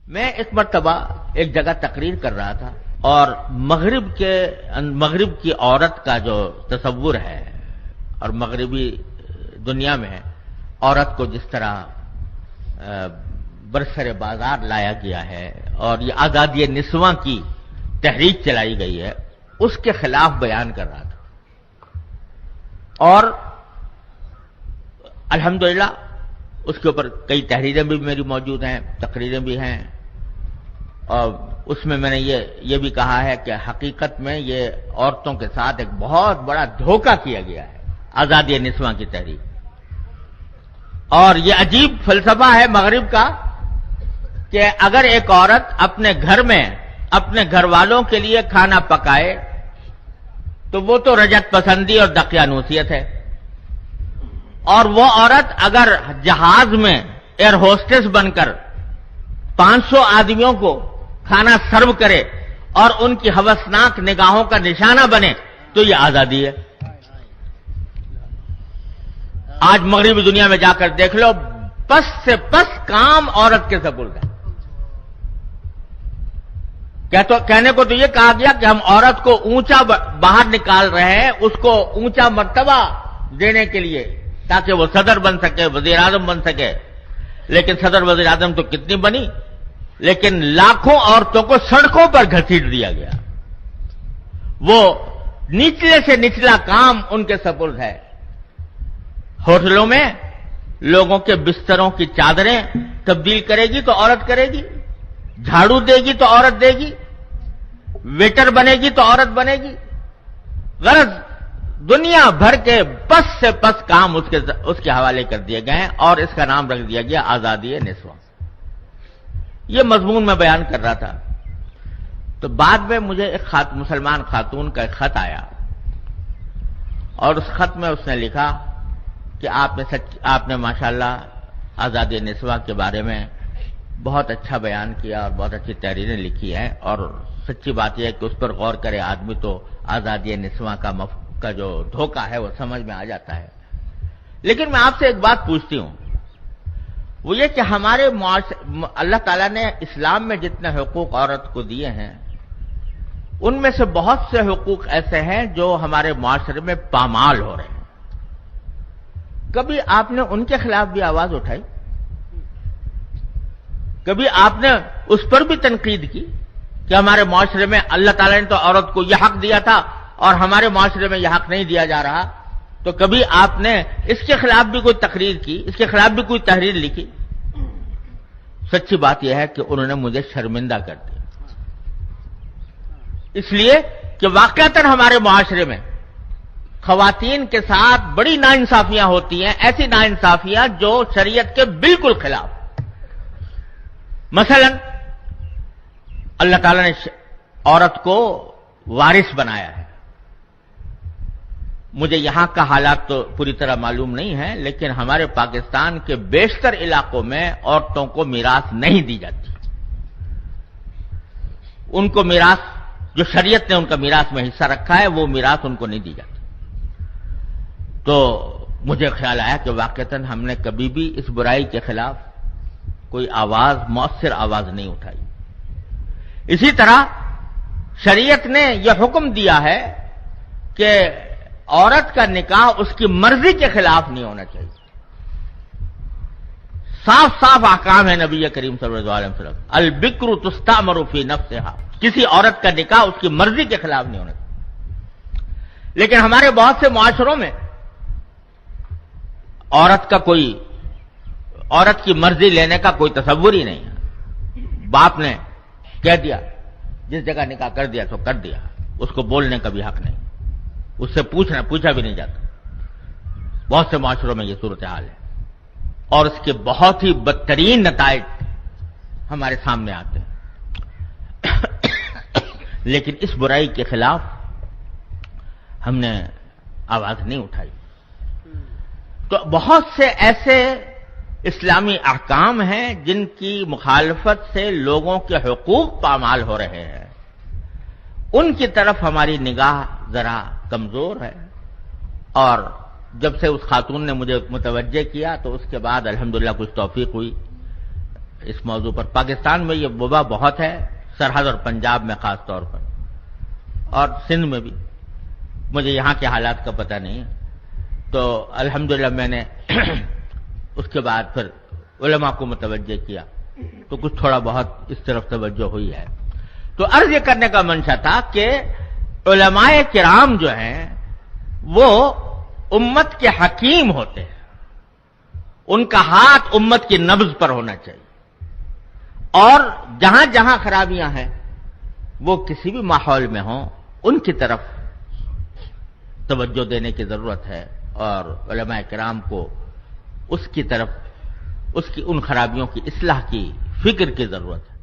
میں ایک مرتبہ ایک جگہ تقریر کر رہا تھا اور مغرب کی عورت کا جو تصور ہے اور مغربی دنیا میں عورت کو جس طرح برسر بازار لایا گیا ہے اور یہ آزادی نسواں کی تحریک چلائی گئی ہے، اس کے خلاف بیان کر رہا تھا۔ اور الحمدللہ اس کے اوپر کئی تحریریں بھی میری موجود ہیں، تقریریں بھی ہیں، اور اس میں میں نے یہ بھی کہا ہے کہ حقیقت میں یہ عورتوں کے ساتھ ایک بہت بڑا دھوکہ کیا گیا ہے آزادی نسواں کی تحریک۔ اور یہ عجیب فلسفہ ہے مغرب کا کہ اگر ایک عورت اپنے گھر میں اپنے گھر والوں کے لیے کھانا پکائے تو وہ تو رجت پسندی اور دقیانوسیت ہے، اور وہ عورت اگر جہاز میں ایئر ہوسٹس بن کر 500 آدمیوں کو کھانا سرو کرے اور ان کی ہوسناک نگاہوں کا نشانہ بنے تو یہ آزادی ہے۔ آج مغربی دنیا میں جا کر دیکھ لو، پس سے پس کام عورت کے سپرد ہے۔ کہنے کو تو یہ کہا گیا کہ ہم عورت کو اونچا باہر نکال رہے ہیں، اس کو اونچا مرتبہ دینے کے لیے تاکہ وہ صدر بن سکے، وزیر اعظم بن سکے، لیکن صدر وزیر اعظم تو کتنی بنی، لیکن لاکھوں عورتوں کو سڑکوں پر گھسیٹ دیا گیا۔ وہ نچلے سے نچلا کام ان کے سپرد ہے۔ ہوٹلوں میں لوگوں کے بستروں کی چادریں تبدیل کرے گی تو عورت کرے گی، جھاڑو دے گی تو عورت دے گی، ویٹر بنے گی تو عورت بنے گی۔ غرض دنیا بھر کے پس سے پس کام اس کے حوالے کر دیے گئے ہیں، اور اس کا نام رکھ دیا گیا آزادی نسواں۔ یہ مضمون میں بیان کر رہا تھا تو بعد میں مجھے ایک مسلمان خاتون کا ایک خط آیا، اور اس خط میں اس نے لکھا کہ آپ نے ماشاءاللہ آزادی نسواں کے بارے میں بہت اچھا بیان کیا اور بہت اچھی تحریریں لکھی ہیں، اور سچی بات یہ ہے کہ اس پر غور کرے آدمی تو آزادی نسواں کا جو دھوکہ ہے وہ سمجھ میں آ جاتا ہے۔ لیکن میں آپ سے ایک بات پوچھتی ہوں، وہ یہ کہ ہمارے اللہ تعالیٰ نے اسلام میں جتنے حقوق عورت کو دیے ہیں، ان میں سے بہت سے حقوق ایسے ہیں جو ہمارے معاشرے میں پامال ہو رہے ہیں۔ کبھی آپ نے ان کے خلاف بھی آواز اٹھائی؟ کبھی آپ نے اس پر بھی تنقید کی کہ ہمارے معاشرے میں اللہ تعالیٰ نے تو عورت کو یہ حق دیا تھا اور ہمارے معاشرے میں یہ حق نہیں دیا جا رہا؟ تو کبھی آپ نے اس کے خلاف بھی کوئی تقریر کی، اس کے خلاف بھی کوئی تحریر لکھی؟ سچی بات یہ ہے کہ انہوں نے مجھے شرمندہ کر دیا، اس لیے کہ واقعتاً ہمارے معاشرے میں خواتین کے ساتھ بڑی ناانصافیاں ہوتی ہیں، ایسی ناانصافیاں جو شریعت کے بالکل خلاف۔ مثلا اللہ تعالیٰ نے عورت کو وارث بنایا ہے۔ مجھے یہاں کا حالات تو پوری طرح معلوم نہیں ہے، لیکن ہمارے پاکستان کے بیشتر علاقوں میں عورتوں کو میراث نہیں دی جاتی۔ ان کو میراث، جو شریعت نے ان کا میراث میں حصہ رکھا ہے، وہ میراث ان کو نہیں دی جاتی۔ تو مجھے خیال آیا کہ واقعتاً ہم نے کبھی بھی اس برائی کے خلاف کوئی مؤثر آواز نہیں اٹھائی۔ اسی طرح شریعت نے یہ حکم دیا ہے کہ عورت کا نکاح اس کی مرضی کے خلاف نہیں ہونا چاہیے۔ صاف صاف احکام ہے نبی کریم صلی اللہ علیہ وسلم، البکر تستأمر فی نفسہا، کسی عورت کا نکاح اس کی مرضی کے خلاف نہیں ہونا چاہیے۔ لیکن ہمارے بہت سے معاشروں میں عورت کی مرضی لینے کا کوئی تصور ہی نہیں ہے۔ باپ نے کہہ دیا، جس جگہ نکاح کر دیا تو کر دیا، اس کو بولنے کا بھی حق نہیں، اس سے پوچھا بھی نہیں جاتا۔ بہت سے معاشروں میں یہ صورتحال ہے، اور اس کے بہت ہی بدترین نتائج ہمارے سامنے آتے ہیں۔ لیکن اس برائی کے خلاف ہم نے آواز نہیں اٹھائی۔ تو بہت سے ایسے اسلامی احکام ہیں جن کی مخالفت سے لوگوں کے حقوق پامال ہو رہے ہیں، ان کی طرف ہماری نگاہ ذرا کمزور ہے۔ اور جب سے اس خاتون نے مجھے متوجہ کیا تو اس کے بعد الحمدللہ کچھ توفیق ہوئی اس موضوع پر. پاکستان میں یہ وبا بہت ہے، سرحد اور پنجاب میں خاص طور پر، اور سندھ میں بھی. مجھے یہاں کے حالات کا پتہ نہیں ہے. تو الحمدللہ میں نے اس کے بعد پھر علماء کو متوجہ کیا، تو کچھ تھوڑا بہت اس طرف توجہ ہوئی ہے. تو عرض یہ کرنے کا منشا تھا کہ علماء کرام جو ہیں وہ امت کے حکیم ہوتے ہیں، ان کا ہاتھ امت کی نبض پر ہونا چاہیے، اور جہاں جہاں خرابیاں ہیں وہ کسی بھی ماحول میں ہوں ان کی طرف توجہ دینے کی ضرورت ہے، اور علماء کرام کو اس کی طرف ان خرابیوں کی اصلاح کی فکر کی ضرورت ہے.